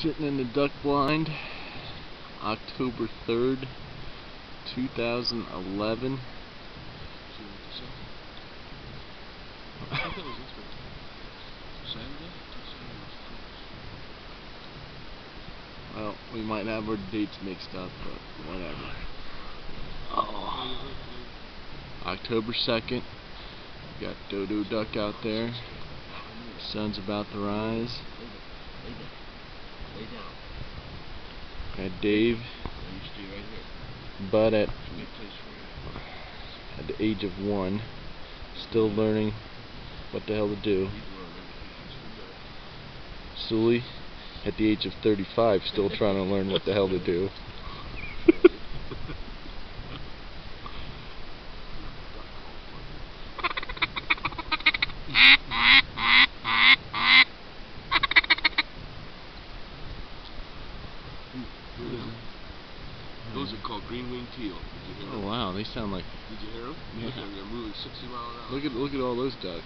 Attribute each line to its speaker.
Speaker 1: Sitting in the duck blind, October 3rd, 2011. Well, we might have our dates mixed up, but whatever. Oh. October 2nd, got dodo duck out there. Sun's about to rise. Got Dave, Bud at the age of 1, still learning what the hell to do. Sully at the age of 35, still trying to learn what the hell to do.
Speaker 2: Those are called green-winged teal. Did you hear them?
Speaker 1: Oh wow, they sound like.
Speaker 2: Did you hear them?
Speaker 1: Yeah.
Speaker 2: They're moving 60 miles an hour.
Speaker 1: Look at all those ducks.